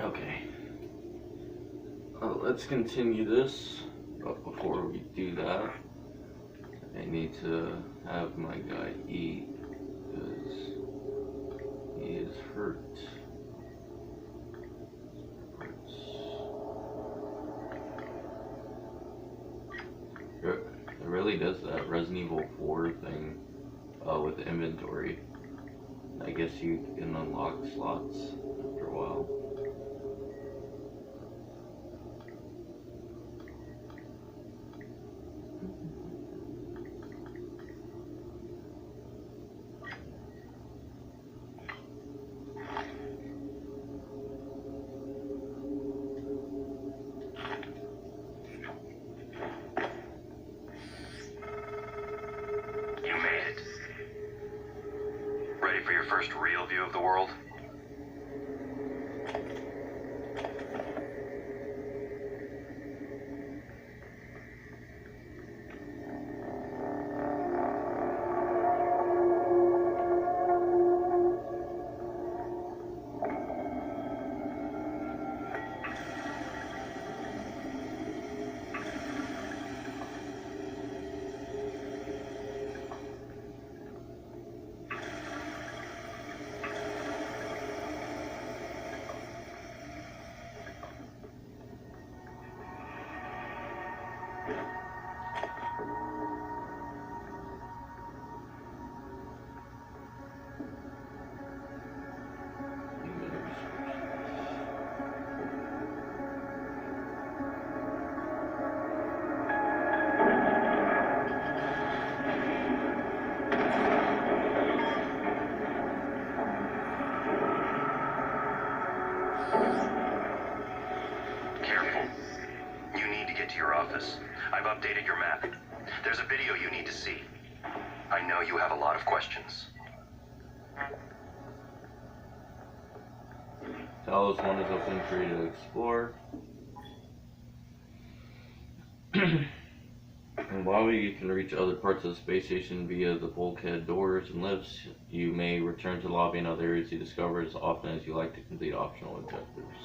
Okay. Let's continue this, but before we do that, I need to have my guy eat, because he is hurt. It really does that Resident Evil 4 thing with the inventory. I guess you can unlock slots after a while. For your first real view of the world? I've updated your map. There's a video you need to see. I know you have a lot of questions. Talos 1 is open for you to explore. And while you can reach other parts of the space station via the bulkhead doors and lifts, you may return to the lobby and other areas you discover as often as you like to complete optional objectives.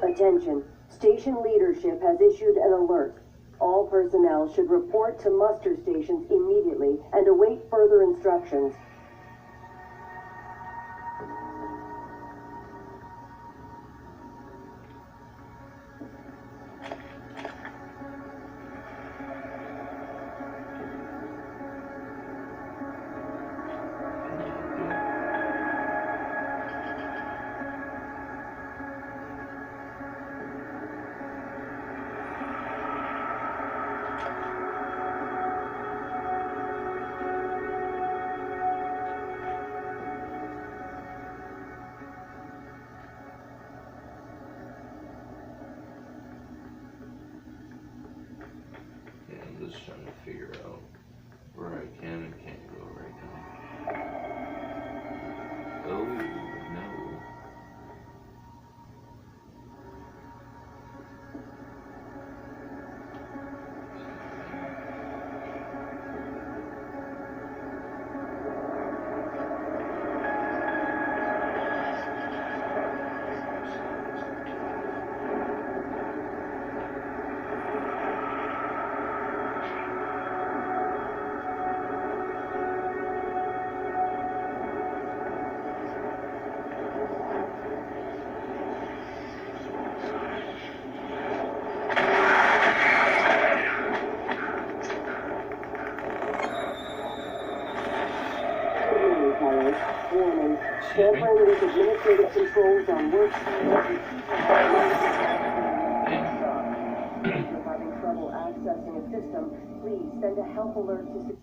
Attention. Station leadership has issued an alert. All personnel should report to muster stations immediately and await further instructions. I'm just trying to figure out where I can and can't go right now. Oh, no. Warning. Tampering with administrative controls on work. If you're having trouble accessing a system, please send a help alert to...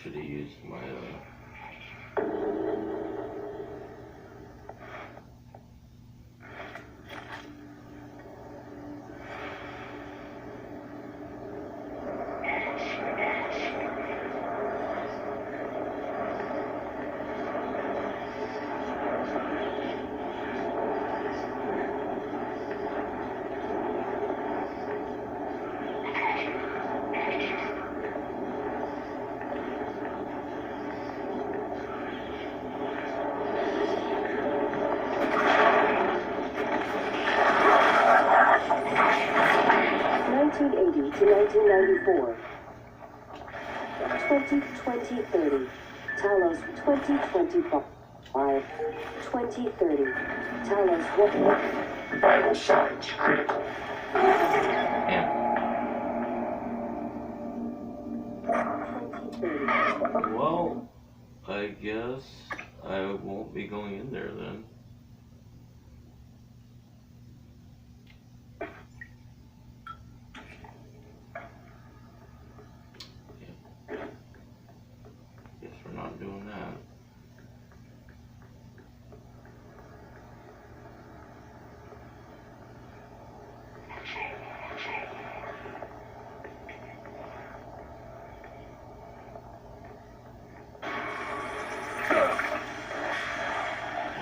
should have used my, to 1994. 2030. Talos 2025. 2030. Talos what? Vital signs critical. yeah. 2030. Well, I guess I won't be going in there then. Guess we're not doing that.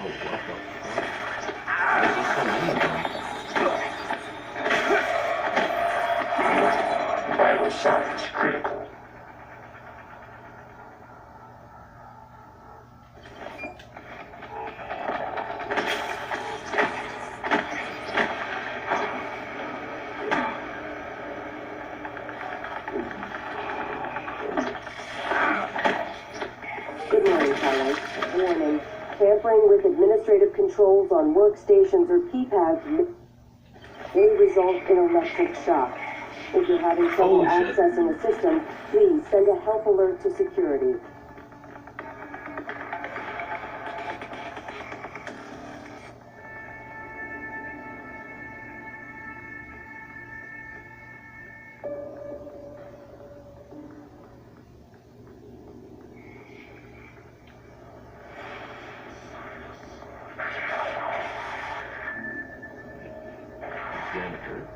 Oh, what the fuck? Why is there so many of them? Vital signs critical. Good morning, Talos. Warning. Tampering with administrative controls on workstations or keypads may result in electric shock. If you're having trouble Holy shit. accessing a system, please send a help alert to security. Jennifer.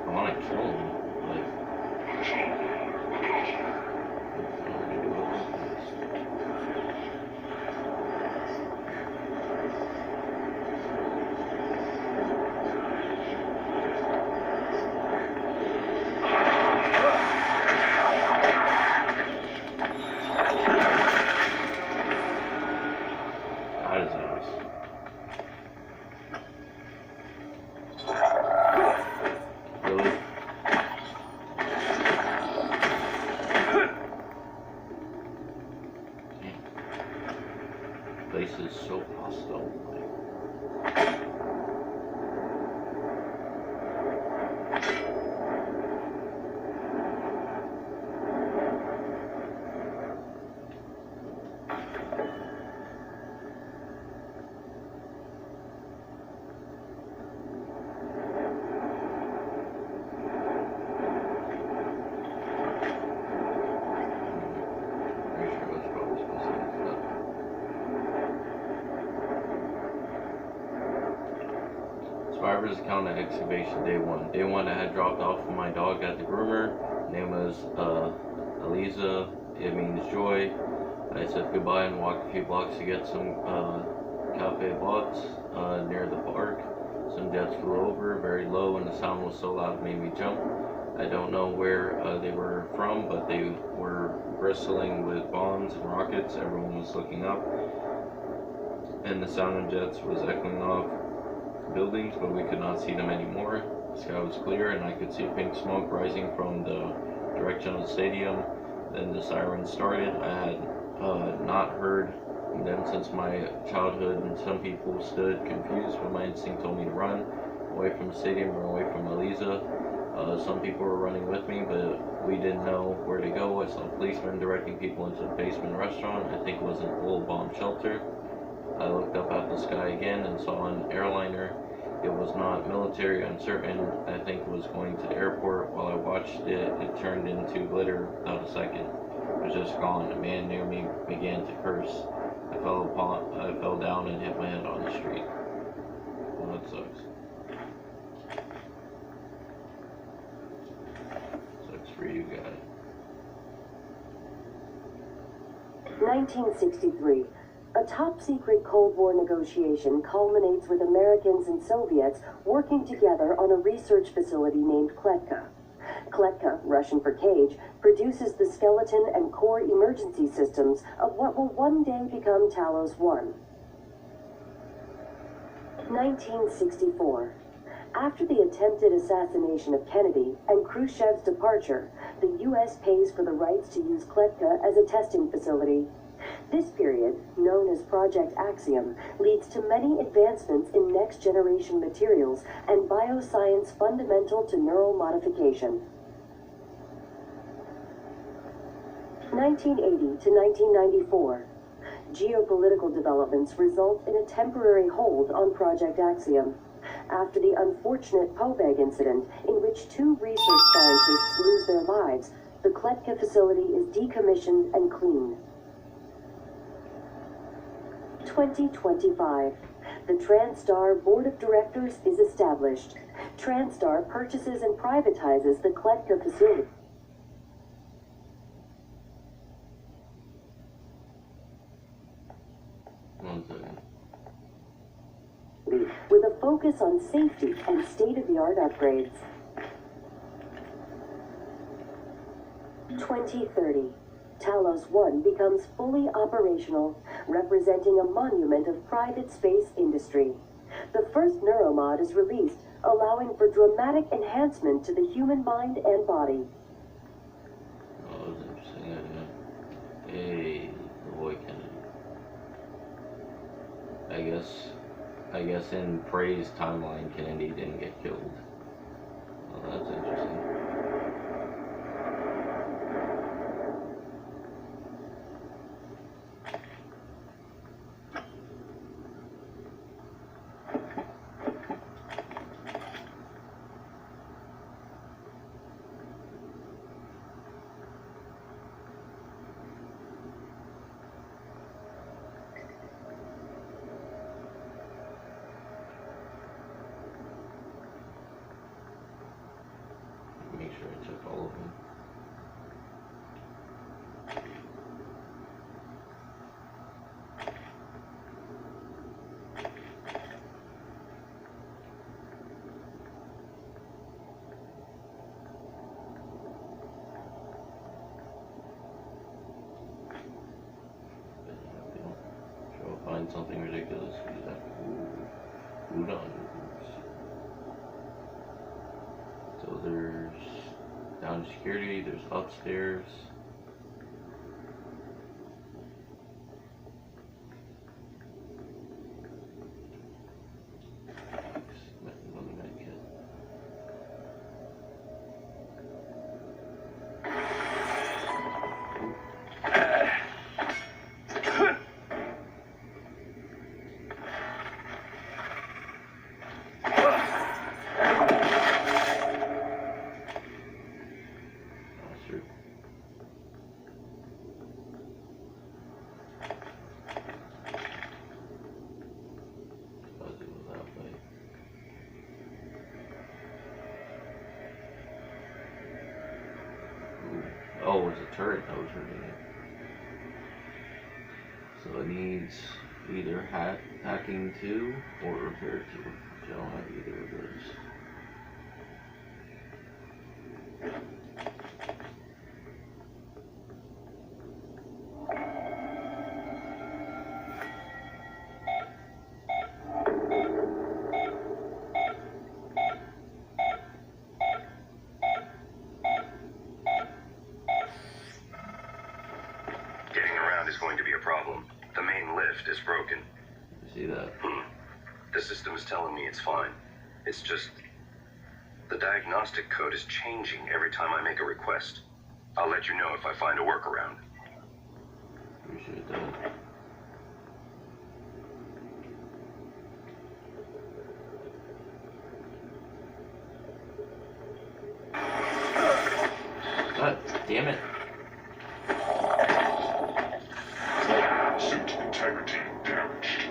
I want to kill him. Like, that is nice. Really? Place is so hostile. Pretty sure that's probably supposed to be stuff. Survivor's account at excavation day one. Day one, I had dropped off my dog at the groomer. Name was Eliza. It means joy. I said goodbye and walked a few blocks to get some cafe bots near the park. Some jets flew over very low and the sound was so loud it made me jump. I don't know where they were from, but they were bristling with bombs and rockets. Everyone was looking up, and the sound of jets was echoing off buildings, but we could not see them anymore. The sky was clear and I could see pink smoke rising from the direction of the stadium. Then the siren started. I had 9 not heard them since my childhood, and some people stood confused, but my instinct told me to run away from the stadium or away from Eliza. Some people were running with me, but we didn't know where to go. I saw policemen directing people into the basement restaurant. I think it was an old bomb shelter. I looked up at the sky again and saw an airliner. It was not military, uncertain. I think it was going to the airport. While I watched it, it turned into glitter without a second. It was just gone. A man near me began to curse. I fell down and hit my head on the street. Well, that sucks. Sucks for you guys. 1963. A top-secret Cold War negotiation culminates with Americans and Soviets working together on a research facility named Kletka. Kletka, Russian for cage, produces the skeleton and core emergency systems of what will one day become Talos 1. 1964. After the attempted assassination of Kennedy and Khrushchev's departure, the U.S. pays for the rights to use Kletka as a testing facility. This period, known as Project Axiom, leads to many advancements in next-generation materials and bioscience fundamental to neural modification. 1980 to 1994. Geopolitical developments result in a temporary hold on Project Axiom. After the unfortunate Pobeg incident, in which 2 research scientists lose their lives, the Kletka facility is decommissioned and cleaned. 2025. The TranStar Board of Directors is established. TranStar purchases and privatizes the Kletka facility. One second. With a focus on safety and state-of-the-art upgrades. 2030. Talos 1 becomes fully operational, representing a monument of private space industry. The first neuromod is released, allowing for dramatic enhancement to the human mind and body. Oh, that was interesting. Hey, the boy Kennedy. I guess in Prey's timeline, Kennedy didn't get killed. Oh, that's interesting. Make sure I check all of them. Sure, I'll find something ridiculous. Ooh, udon. So there's down security, there's upstairs. Oh, it's a turret that was hurting it. So it needs either hacking 2 or repair 2. Which I don't have either of those. Getting around is going to be a problem. problem. The main lift is broken. You see that? The system is telling me it's fine. It's just... the diagnostic code is changing every time I make a request. I'll let you know if I find a workaround. Appreciate that. God damn it. Suit integrity damaged.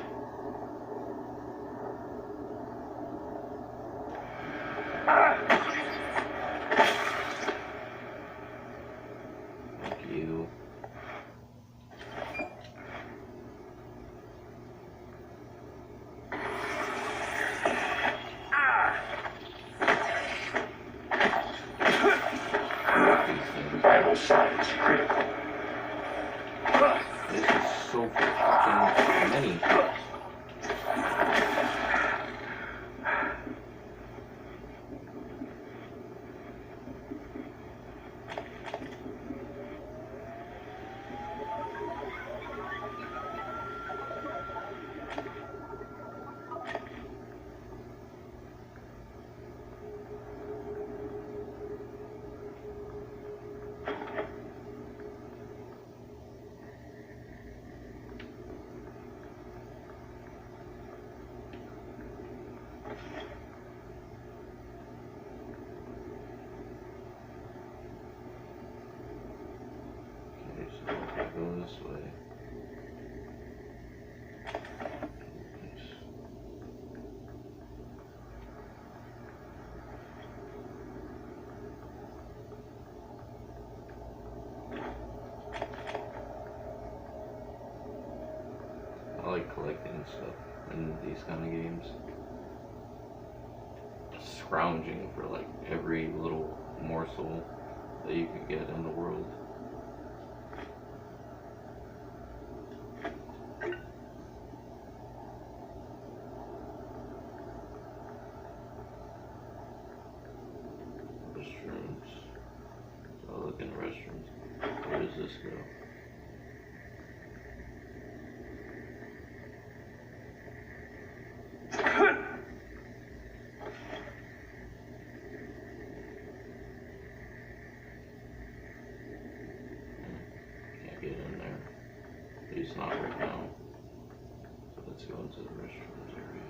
Fuck you. Vital signs critical. This is so fucking many. Okay, so I'll go this way. I like collecting stuff in these kind of games. Scrounging for like every little morsel that you could get in the world. Restrooms. So I'll look in restrooms. Where does this go? Can't get in there. At least not right now. So let's go into the restrooms area.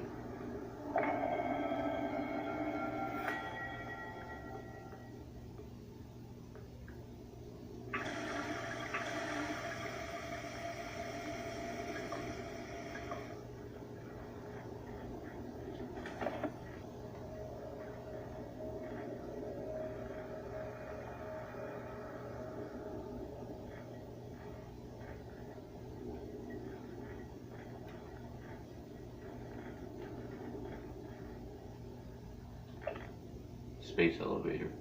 Space elevator.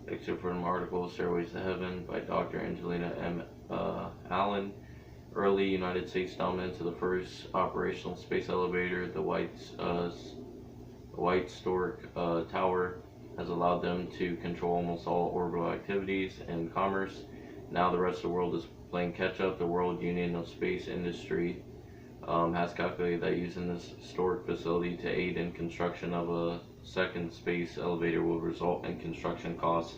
Excerpt from article Stairways to Heaven by Dr. Angelina M. Allen. Early United States dominance of the first operational space elevator, the White Stork Tower, has allowed them to control almost all orbital activities and commerce. Now the rest of the world is playing catch up. The World Union of Space Industry has calculated that using this storage facility to aid in construction of a second space elevator will result in construction costs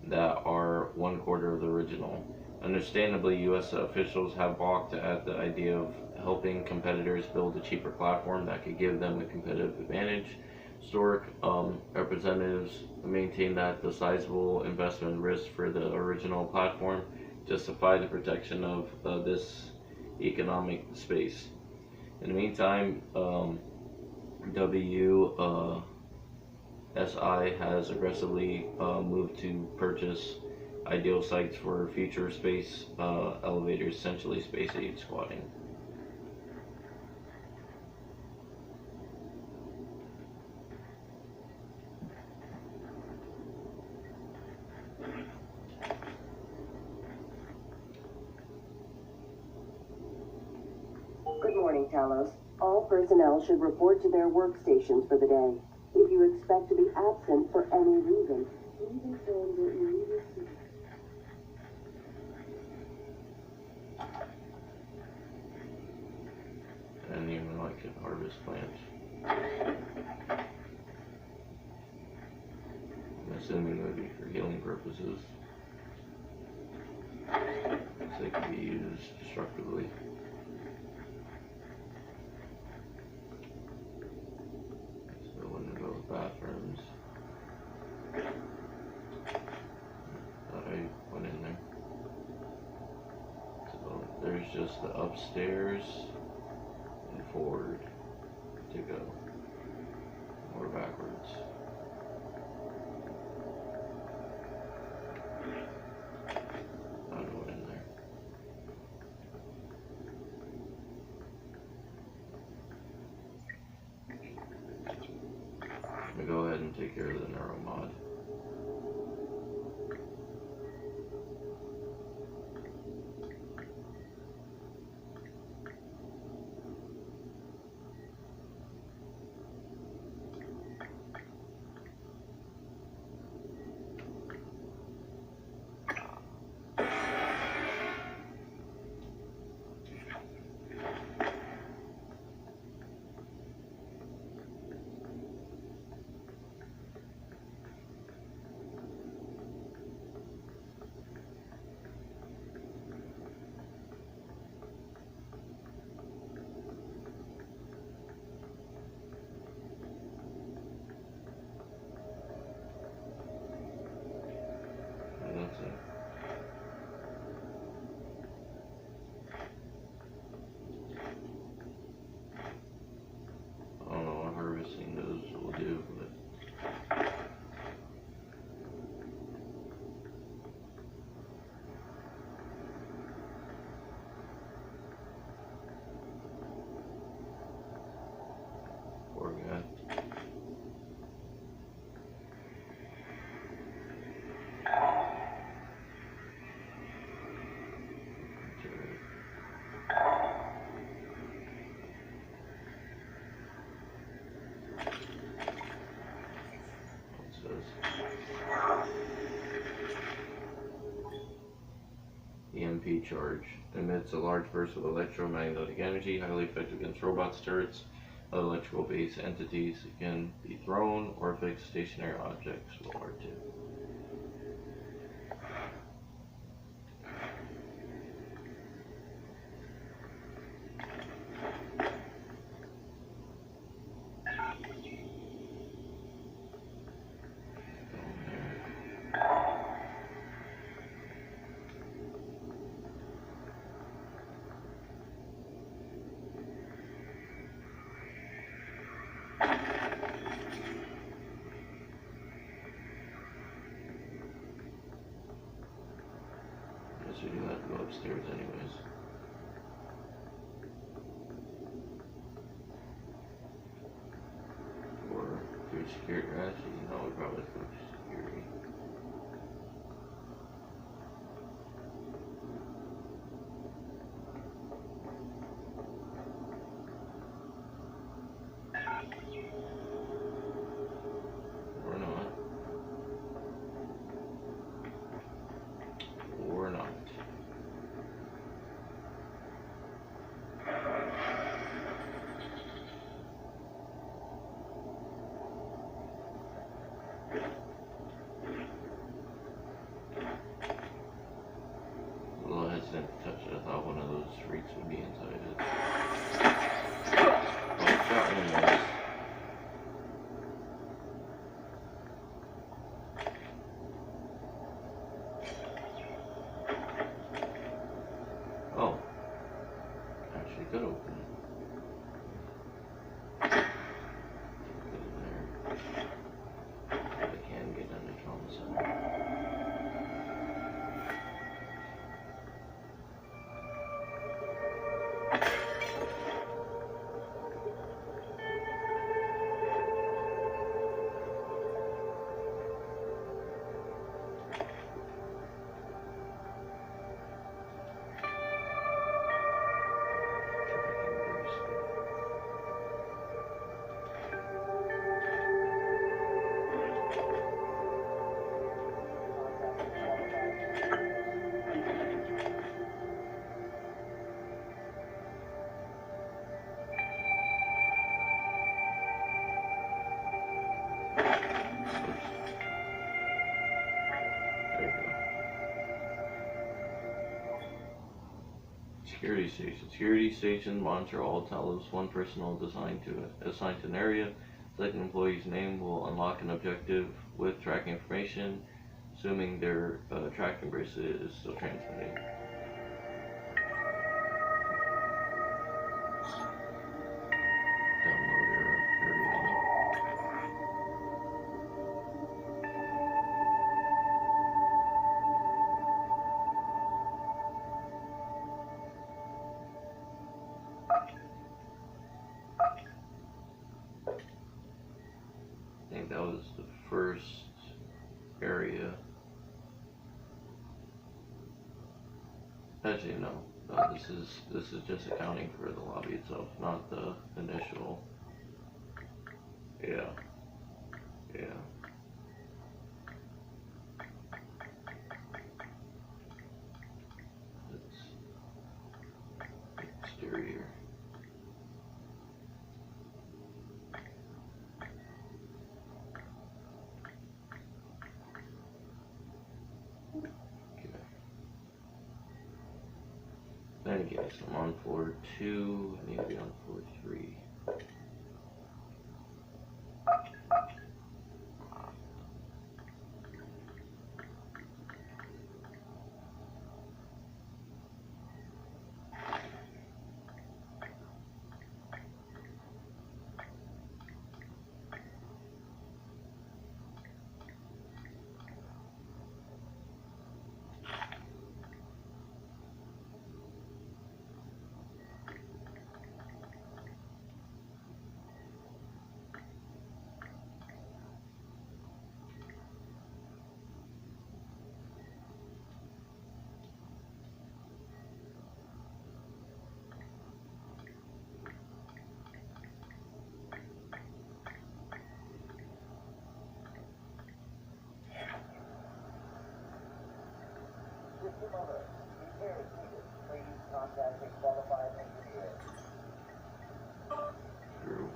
that are 1/4 of the original. Understandably, U.S. officials have balked at the idea of helping competitors build a cheaper platform that could give them a competitive advantage. Stork representatives maintain that the sizable investment risk for the original platform justify the protection of this economic space. In the meantime, WSI has aggressively moved to purchase ideal sites for future space elevators, essentially space age squatting. Good morning, Talos. All personnel should report to their workstations for the day. If you expect to be absent for any reason, please inform your immediate didn't even like to harvest plants. I'm assuming it would be for healing purposes. So they can be used destructively. So when we go with bathrooms, thought I went in there. So there's just the upstairs and forward to go, or backwards. I went in there. I'm gonna go ahead and take care of the neuromod. That's it. I don't know what harvesting those will do, but poor guy. EMP charge emits a large burst of electromagnetic energy, highly effective against robots, turrets, other electrical-based entities. It can be thrown or affect stationary objects with R2. Guess we do have to go upstairs anyways. Or through security. Actually, no, we probably through security. Or not. Or not. A little hesitant to touch it. I thought one of those freaks would be inside it. Oh, that one was. Oh. Actually could open it. Get in there. If I can get down to trauma center. Tracking security station. Security station monitor all towers. One personnel assigned to an area. Select an employee's name will unlock an objective with tracking information, assuming their tracking bracelet is still transmitting. Download area. I think that was the first area. Actually, no. This is just accounting for the lobby itself, not the initial. Yeah. It's exterior. Then again, so I'm on floor 2, I need to be on floor 3. True.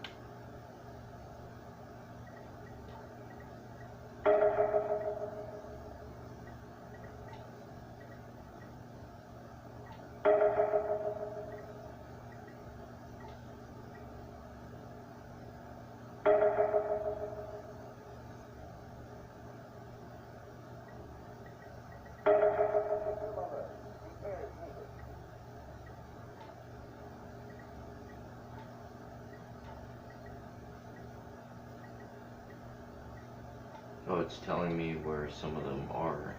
Oh, it's telling me where some of them are.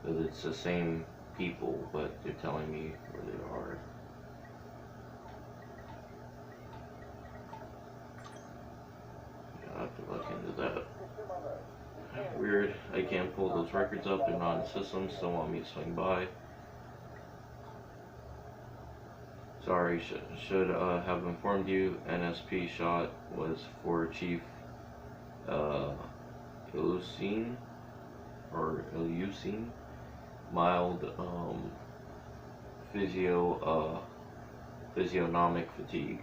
But it's the same people, but they're telling me where they are. I'll have to look into that. Weird, I can't pull those records up, they're not in the system, still want me to swing by. Sorry, should have informed you. NSP shot was for Chief Ilusine, mild physiognomic fatigue.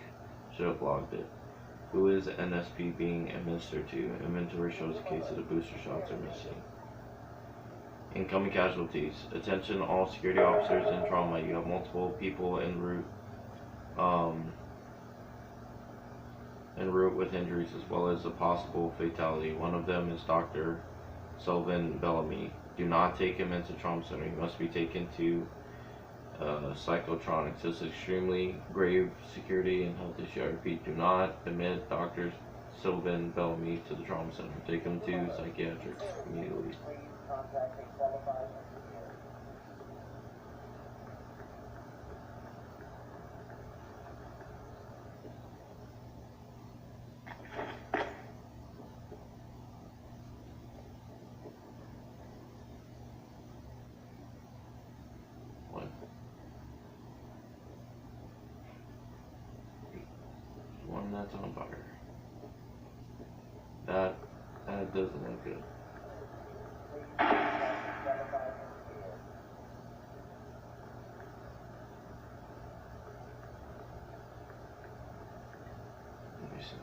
Should have logged it. Who is NSP being administered to? Inventory shows a case of the booster shots are missing. Incoming casualties. Attention all security officers in trauma. You have multiple people en route with injuries as well as a possible fatality. One of them is Dr. Sullivan Bellamy. Do not take him into trauma center. He must be taken to psychotronics. This is extremely grave security and health issue. I repeat, do not admit Dr. Sullivan Bellamy to the trauma center. Take him to psychiatrics immediately. One that's on fire. That doesn't look good. Let me see.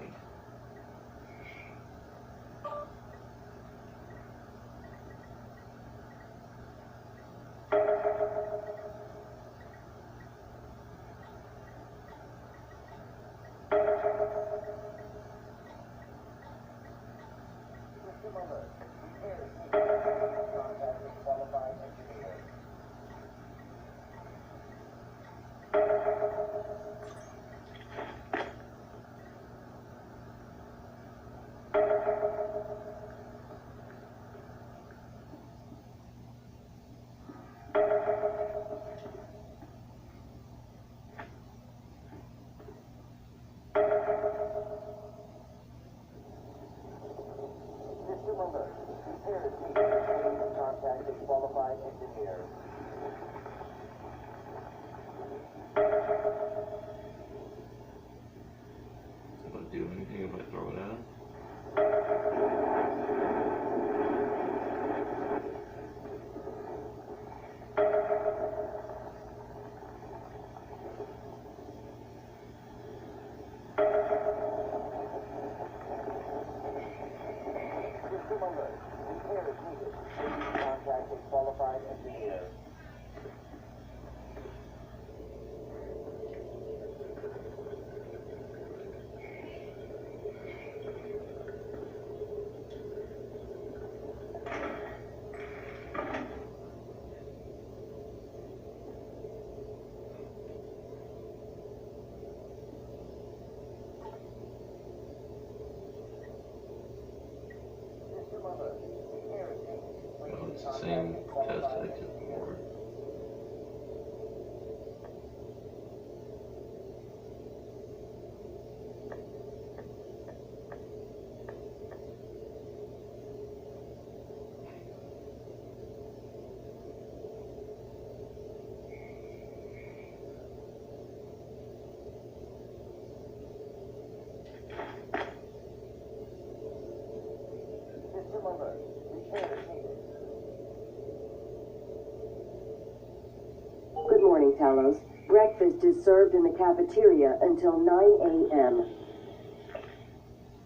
Talos. Breakfast is served in the cafeteria until 9 a.m.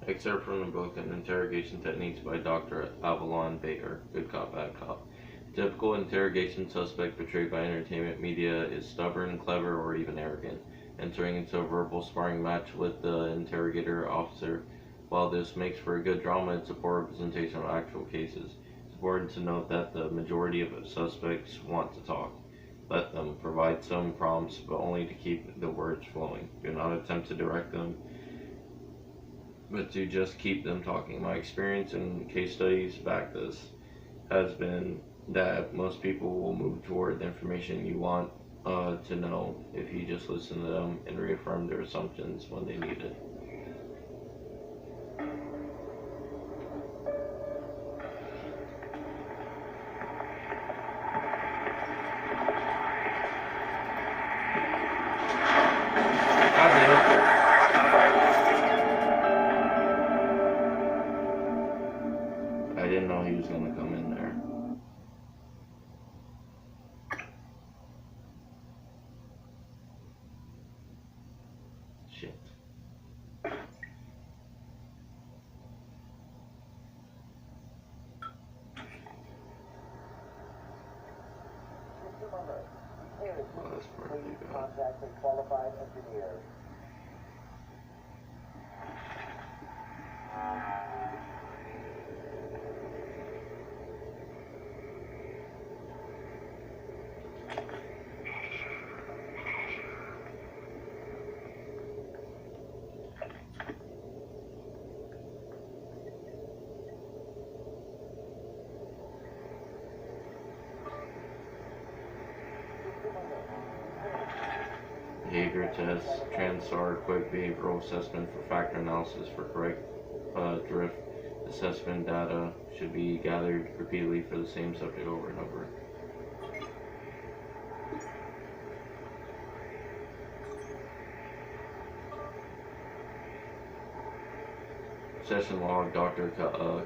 Excerpt from the book on interrogation techniques by Dr. Avalon Baker. Good cop, bad cop. Typical interrogation suspect portrayed by entertainment media is stubborn, clever, or even arrogant, entering into a verbal sparring match with the interrogator officer. While this makes for a good drama, it's a poor representation of actual cases. It's important to note that the majority of suspects want to talk. Let them. Provide some prompts, but only to keep the words flowing. Do not attempt to direct them, but to just keep them talking. My experience in case studies back this has been that most people will move toward the information you want to know if you just listen to them and reaffirm their assumptions when they need it. I didn't know he was going to come in there. Shit. Oh, that's pretty good. Contact with qualified engineers. Behavior test, TransStar, quick behavioral assessment for factor analysis for correct drift assessment data should be gathered repeatedly for the same subject over and over. Session log, Dr.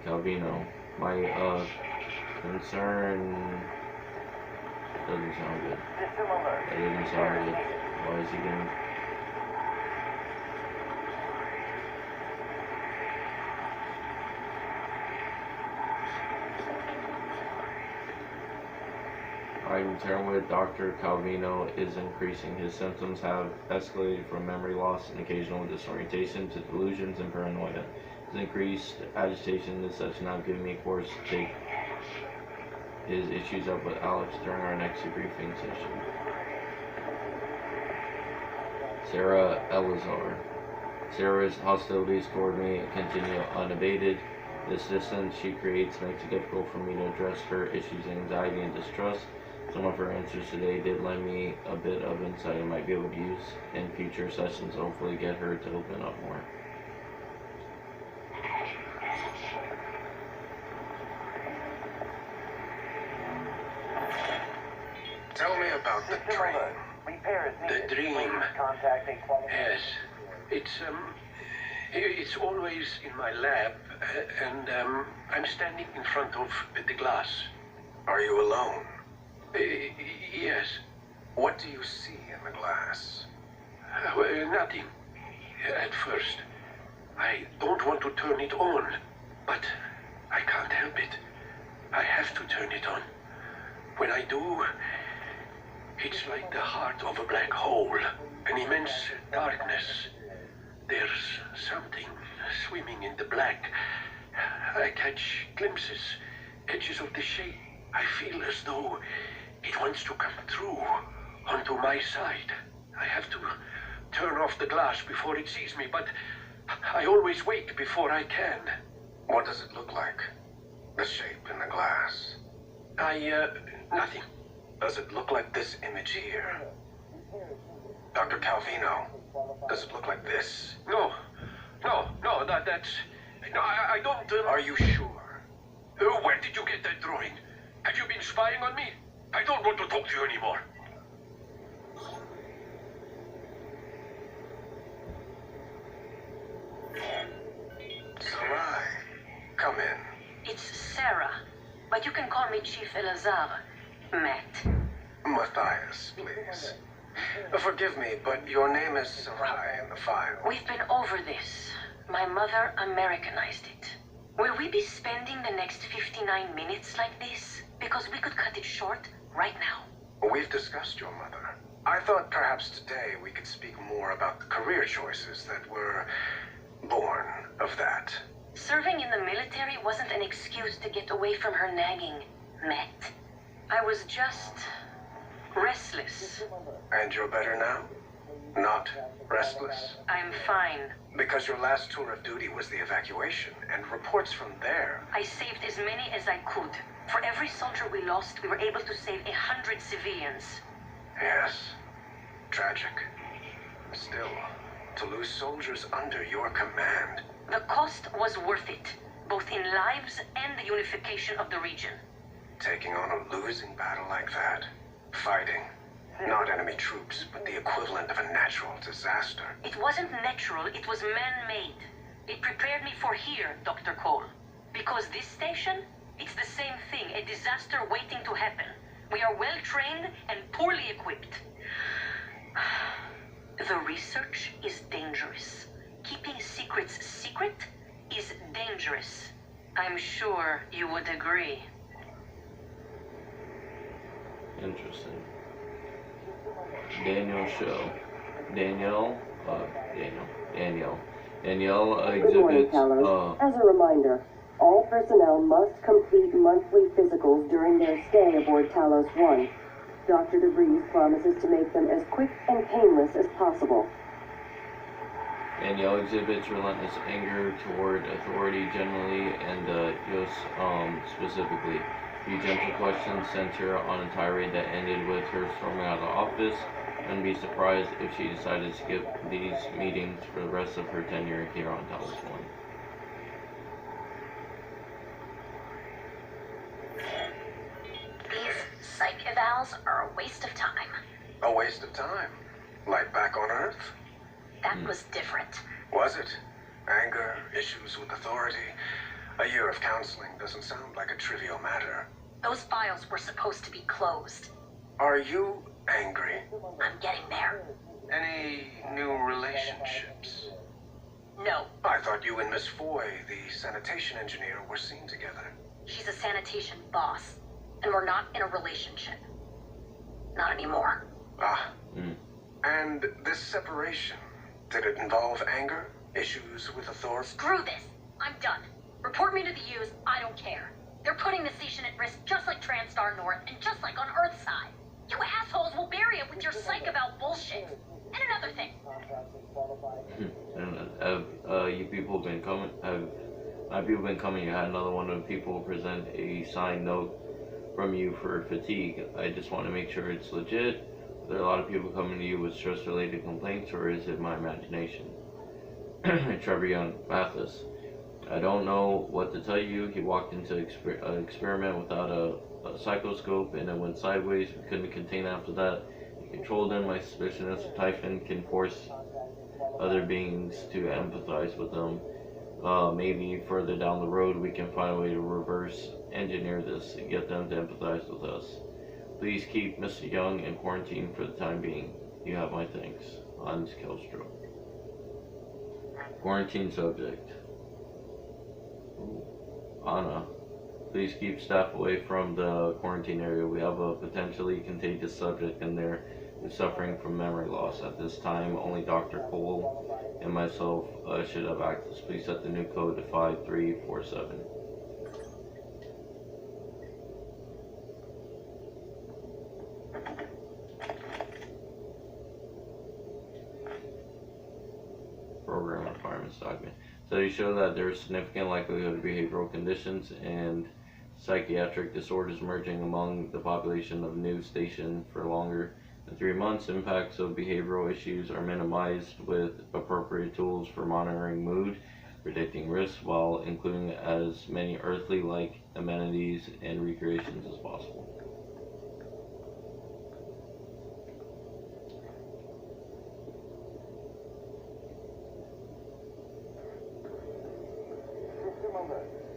Calvino. My concern doesn't sound good. That didn't sound good. Why is he getting... I'm concerned with Dr. Calvino is increasing. His symptoms have escalated from memory loss and occasional disorientation to delusions and paranoia. His increased agitation is such now giving me a course to take his issues up with Alex during our next debriefing session. Sarah Elazar. Sarah's hostilities toward me continue unabated. This distance she creates makes it difficult for me to address her issues, anxiety, and distrust. Some of her answers today did lend me a bit of insight I might be able to use in future sessions, hopefully get her to open up more. Tell me about the dream. The dream. Contacting Yes, it's always in my lab, and I'm standing in front of the glass. Are you alone? Yes. What do you see in the glass? Nothing. At first. I don't want to turn it on, but I can't help it. I have to turn it on. When I do, it's like the heart of a black hole, an immense darkness. There's something swimming in the black. I catch glimpses, edges of the shape. I feel as though it wants to come through onto my side. I have to turn off the glass before it sees me, but I always wake before I can. What does it look like? The shape in the glass. Nothing. Does it look like this image here? Dr. Calvino, does it look like this? No, that's... No, I don't... Are you sure? Where did you get that drawing? Have you been spying on me? I don't want to talk to you anymore. Sarai, come in. It's Sarah, but you can call me Chief Elazar. Matt. Matthias, please. Forgive me, but your name is Sarai in the file. We've been over this. My mother Americanized it. Will we be spending the next 59 minutes like this? Because we could cut it short right now. We've discussed your mother. I thought perhaps today we could speak more about the career choices that were born of that. Serving in the military wasn't an excuse to get away from her nagging, Matt. I was just restless. And you're better now? Not restless? I'm fine. Because your last tour of duty was the evacuation, and reports from there. I saved as many as I could. For every soldier we lost, we were able to save 100 civilians. Yes. Tragic. Still, to lose soldiers under your command. The cost was worth it, both in lives and the unification of the region. Taking on a losing battle like that. Fighting. Not enemy troops, but the equivalent of a natural disaster. It wasn't natural, it was man-made. It prepared me for here, Dr. Cole. Because this station, it's the same thing, a disaster waiting to happen. We are well-trained and poorly equipped. The research is dangerous. Keeping secrets secret is dangerous. I'm sure you would agree. Interesting. Daniel show. Danielle Good morning, exhibits. Talos. As a reminder, all personnel must complete monthly physicals during their stay aboard Talos 1. Dr. DeVries promises to make them as quick and painless as possible. Danielle exhibits relentless anger toward authority generally and Yos specifically. Few gentle questions center on a tirade that ended with her storming out of the office. Wouldn't be surprised if she decided to skip these meetings for the rest of her tenure here on Talos 1. These psych evals are a waste of time. A waste of time. Like back on Earth? That was different. Was it? Anger, issues with authority. A year of counseling doesn't sound like a trivial matter. Those files were supposed to be closed. Are you angry? I'm getting there. Any new relationships? No, I thought you and Miss Foy, the sanitation engineer, were seen together. she's a sanitation boss, and we're not in a relationship. Not anymore. Ah. And this separation, did it involve anger? Issues with authority? Screw this. I'm done. Report me to the U's. I don't care. They're putting the station at risk just like TranStar North and just like on Earthside. You assholes will bury it with your psych about bullshit. And another thing. Have you people been coming? Have people been coming? You had another one of the people present a signed note from you for fatigue. I just want to make sure it's legit. Are there a lot of people coming to you with stress-related complaints, or is it my imagination? Trevor Young, Mathis. I don't know what to tell you. He walked into an experiment without a psychoscope, and it went sideways. We couldn't contain after that. He controlled him. My suspicion is Typhon can force other beings to empathize with them. Maybe further down the road we can find a way to reverse engineer this and get them to empathize with us. Please keep Mr. Young in quarantine for the time being. You have my thanks. Hans Kelstrom. Quarantine subject. Anna. Please keep staff away from the quarantine area. We have a potentially contagious subject in there who's suffering from memory loss. At this time, only Dr. Cole and myself should have access. Please set the new code to 5347. Program requirements document. Studies show that there is significant likelihood of behavioral conditions and psychiatric disorders emerging among the population of new station for longer than 3 months. Impacts of behavioral issues are minimized with appropriate tools for monitoring mood, predicting risks, while including as many earthly-like amenities and recreations as possible.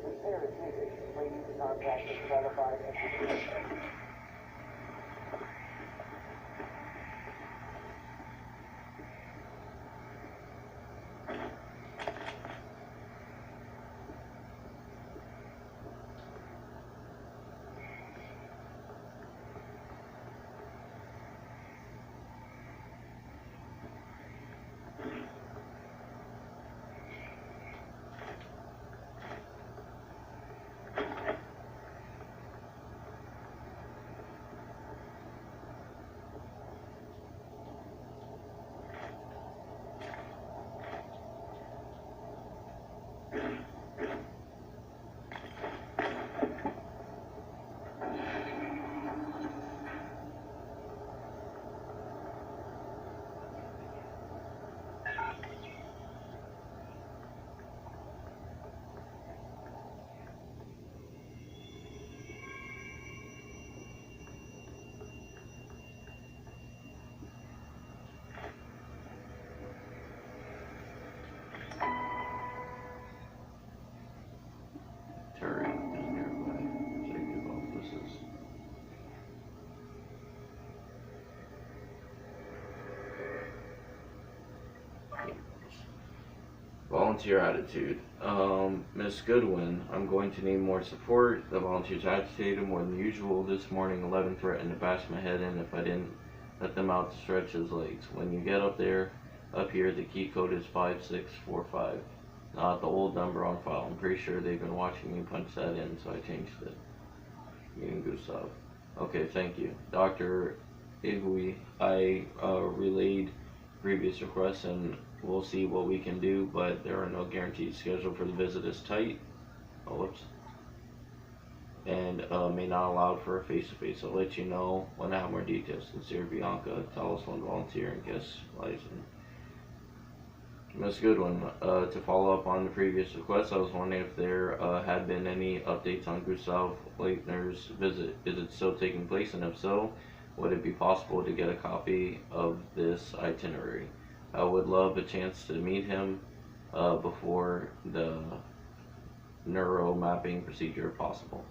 Repair is needed. Please contact the qualified engineer. volunteer attitude. Miss Goodwin, I'm going to need more support. The volunteers agitated more than usual. This morning, 11 threatened to bash my head in if I didn't let them out to stretch his legs. When you get up here, the key code is 5645. Not the old number on file. I'm pretty sure they've been watching me punch that in, so I changed it. Meaning Gustav. Okay, thank you. Dr. Igui, I relayed previous requests and we'll see what we can do, but there are no guarantees. Schedule for the visit is tight. Oh, whoops. And may not allow for a face-to-face. I'll let you know when I have more details. Sincere, Bianca. Tell us when volunteer and guest license. Ms. Goodwin, to follow up on the previous request, I was wondering if there had been any updates on Gustav Leitner's visit. Is it still taking place, and if so, would it be possible to get a copy of this itinerary? I would love a chance to meet him before the neuro mapping procedure if possible.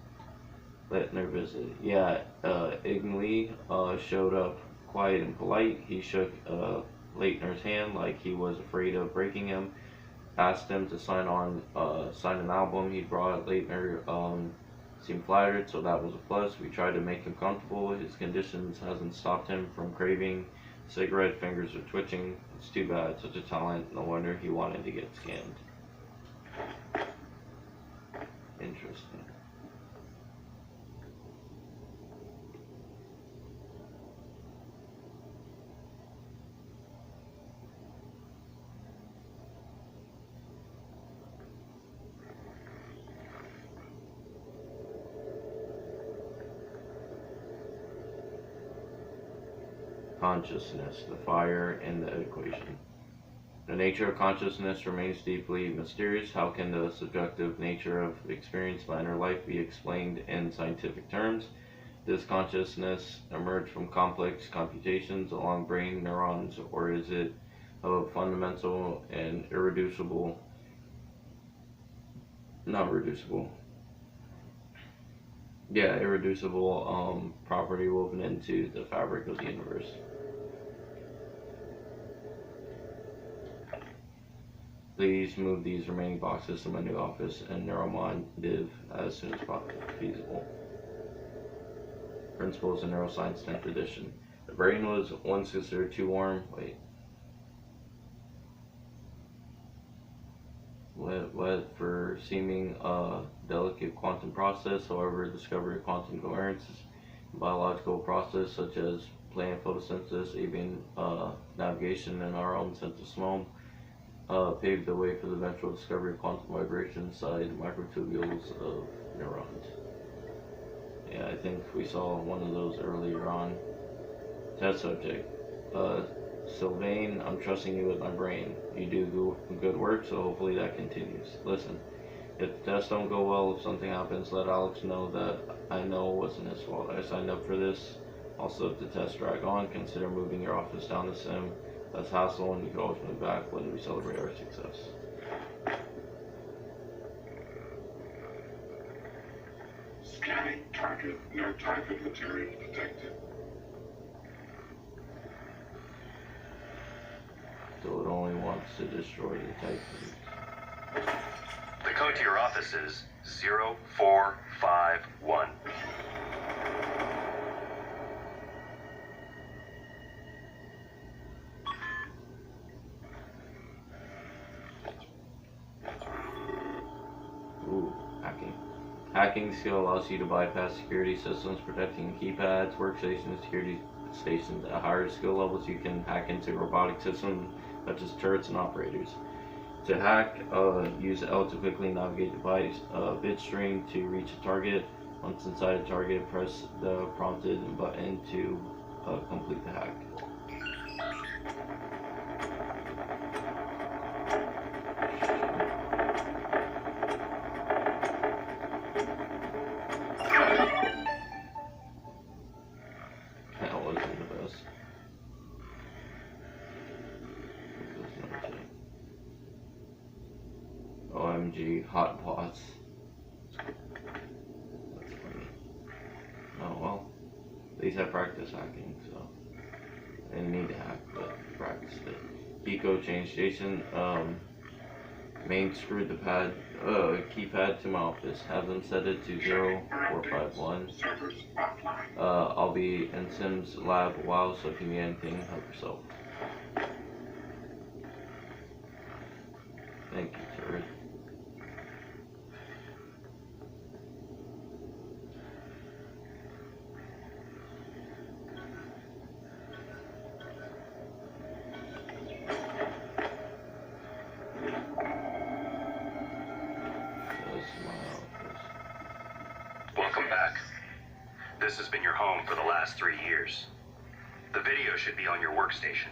Leitner visit. Yeah, Igli showed up quiet and polite. He shook Leitner's hand like he was afraid of breaking him. Asked him to sign an album he brought. Leitner seemed flattered, so that was a plus. We tried to make him comfortable. His conditions hasn't stopped him from craving cigarette. Fingers are twitching. It's too bad. Such a talent. No wonder he wanted to get scanned. Interesting. Consciousness, the fire in the equation. The nature of consciousness remains deeply mysterious. How can the subjective nature of experience by inner life be explained in scientific terms? Does consciousness emerge from complex computations along brain neurons, or is it of fundamental and irreducible, property woven into the fabric of the universe? Please move these remaining boxes to my new office and Neuromon Div as soon as feasible. Principles in Neuroscience 10th edition. The brain was once considered too warm. What for seeming delicate quantum process. However, discovery of quantum coherence, biological process such as plant photosynthesis, avian navigation, and our own sense of smell paved the way for the eventual discovery of quantum vibration inside microtubules of neurons. Yeah, I think we saw one of those earlier on. Test subject. Sylvain, I'm trusting you with my brain. You do good work, so hopefully that continues. Listen, if the tests don't go well, if something happens, let Alex know that I know it wasn't his fault. I signed up for this. Also, if the tests drag on, consider moving your office down to Sim. That's hassle, and you can always move back when we celebrate our success. Scanning target. No target material detected. So it only wants to destroy the Titan. The code to your office is 0451. Ooh, hacking. Hacking skill allows you to bypass security systems, protecting keypads, workstations, security stations. At higher skill levels, you can hack into robotic systems such as turrets and operators. To hack, use L to quickly navigate the bit string to reach a target. Once inside a target, press the prompted button to complete the hack. That wasn't the best. OMG, hot pots. That's funny. Oh well, at least I practiced hacking, so I didn't need to hack, but practiced it. Eco change station. Main screwed the keypad to my office. Have them set it to 0451. Servers offline. I'll be in Sim's lab a while, so if you need anything, help yourself. Thank you, turret. Welcome back. This has been your home for the last 3 years. The video should be on your workstation.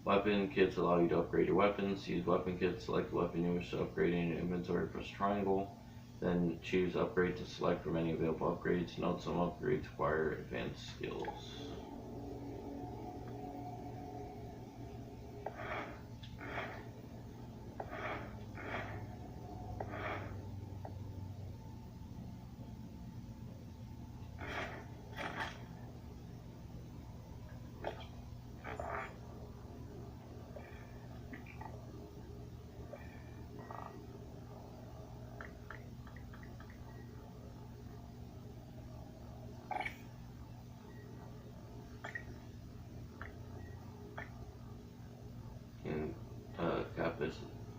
Weapon kits allow you to upgrade your weapons. Use weapon kits, select the weapon you wish to upgrade in your inventory, press triangle, then choose upgrade to select from any available upgrades. Note some upgrades require advanced skills.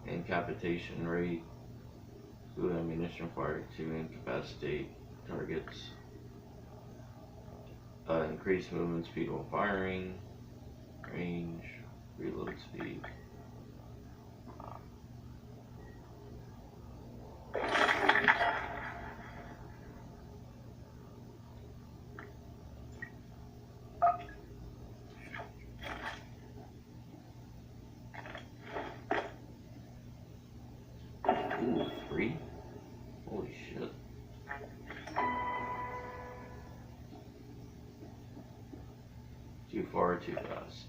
Incapacitation rate, food ammunition fired to incapacitate targets, increase movement speed while firing, range, reload speed. Ooh, 3? Holy shit. Too far, too fast.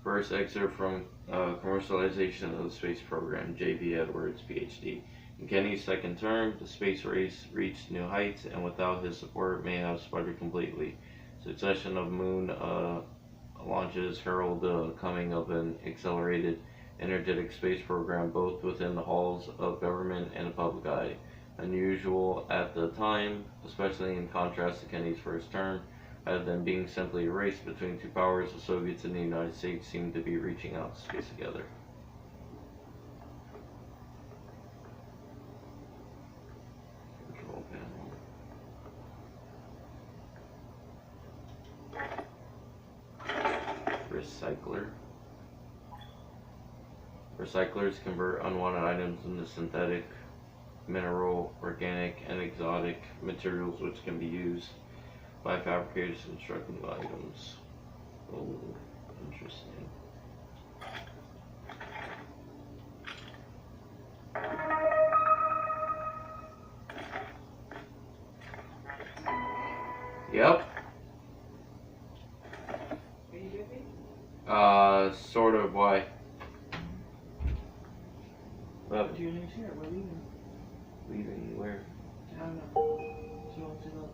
First excerpt from Commercialization of the Space Program, J.V. Edwards, PhD. In Kenny's second term, the space race reached new heights, and without his support, may have sputtered completely. Succession of moon launches herald the coming of an accelerated, energetic space program both within the halls of government and the public eye. Unusual at the time, especially in contrast to Kennedy's first term, rather than being simply a race between two powers, the Soviets and the United States seemed to be reaching out to space together. Control panel. Recycler. Recyclers convert unwanted items into synthetic, mineral, organic, and exotic materials which can be used by fabricators to construct new items. Oh, interesting. Yep. Are you with me? Sort of. Why? But your name's here. We're leaving. Leaving where? I don't know. She wants to go.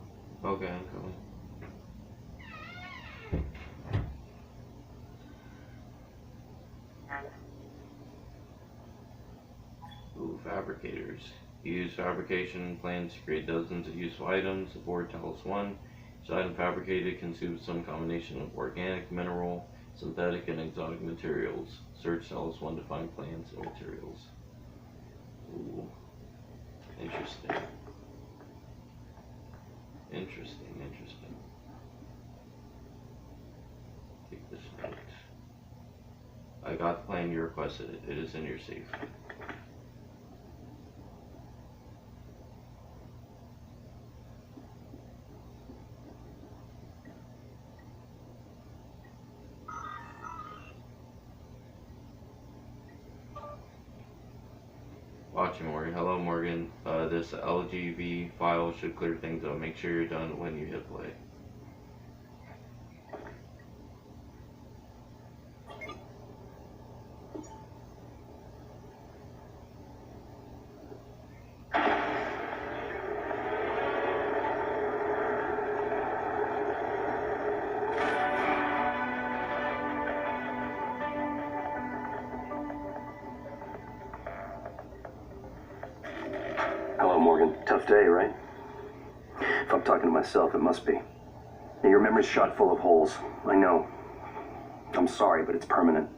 Okay, I'm coming. fabricators. Use fabrication plans to create dozens of useful items. Aboard Talos 1, each item fabricated consumes some combination of organic, mineral, synthetic, and exotic materials. Search Talos 1 to find plants and materials. Ooh. Interesting. Interesting. Take this note. I got the plan you requested. It is in your safe. Watching Morgan. Hello Morgan. This LGV file should clear things up. Make sure you're done when you hit play. Hello, Morgan. Tough day, right? If I'm talking to myself, it must be. Now, your memory's shot full of holes. I know. I'm sorry, but it's permanent.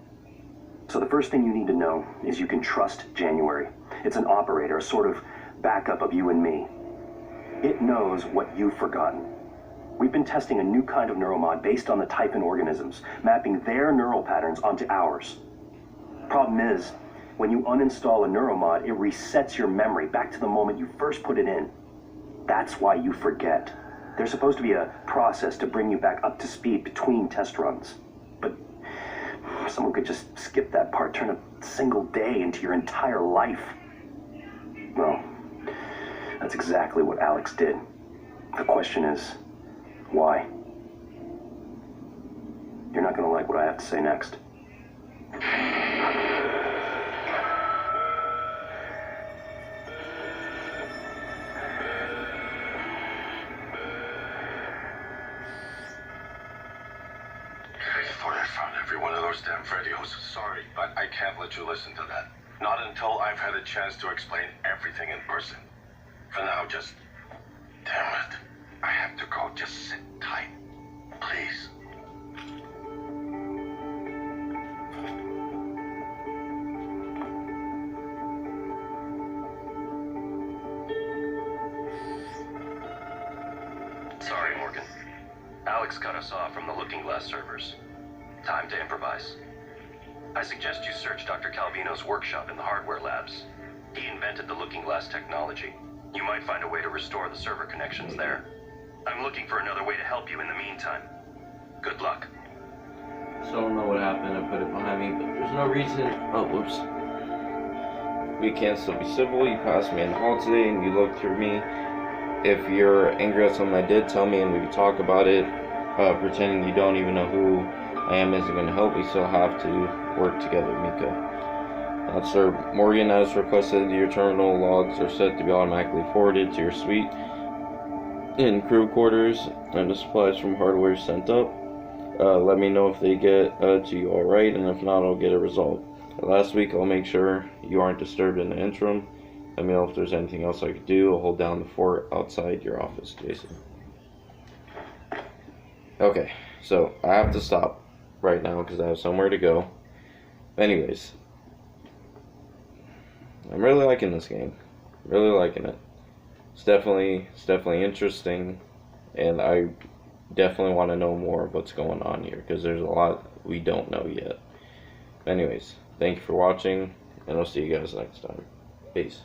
So the first thing you need to know is you can trust January. It's an operator, a sort of backup of you and me. It knows what you've forgotten. We've been testing a new kind of neuromod based on the type in organisms, mapping their neural patterns onto ours. Problem is, when you uninstall a neuromod, it resets your memory back to the moment you first put it in. That's why you forget. There's supposed to be a process to bring you back up to speed between test runs. But someone could just skip that part, turn a single day into your entire life. Well, that's exactly what Alex did. The question is, why? You're not gonna like what I have to say next. Damn Vertigos. Sorry, but I can't let you listen to that. Not until I've had a chance to explain everything in person. For now, just... Damn it. I have to go. Just sit tight. Please. Sorry, Morgan. Alex cut us off from the Looking Glass servers. Time to improvise. I suggest you search Dr. Calvino's workshop in the hardware labs. He invented the Looking Glass technology. You might find a way to restore the server connections there. I'm looking for another way to help you in the meantime. Good luck. So I don't know what happened. I put it behind me, but there's no reason. Oh, whoops. We can still be civil. You passed me in the hall today and you looked through me. If you're angry at something I did, tell me and we can talk about it. Pretending you don't even know who I am isn't going to help. We still have to work together, Mika. Sir Morgan, as requested, your terminal logs are set to be automatically forwarded to your suite in crew quarters, and the supplies from hardware sent up. Let me know if they get to you alright, and if not, I'll get it resolved. Last week, I'll make sure you aren't disturbed in the interim. Let me know if there's anything else I could do. I'll hold down the fort outside your office, Jason. Okay, so I have to stop right now because I have somewhere to go. Anyways, I'm really liking this game. Really liking it. It's definitely interesting, and I definitely want to know more of what's going on here because there's a lot we don't know yet. Anyways, thank you for watching, and I'll see you guys next time. Peace.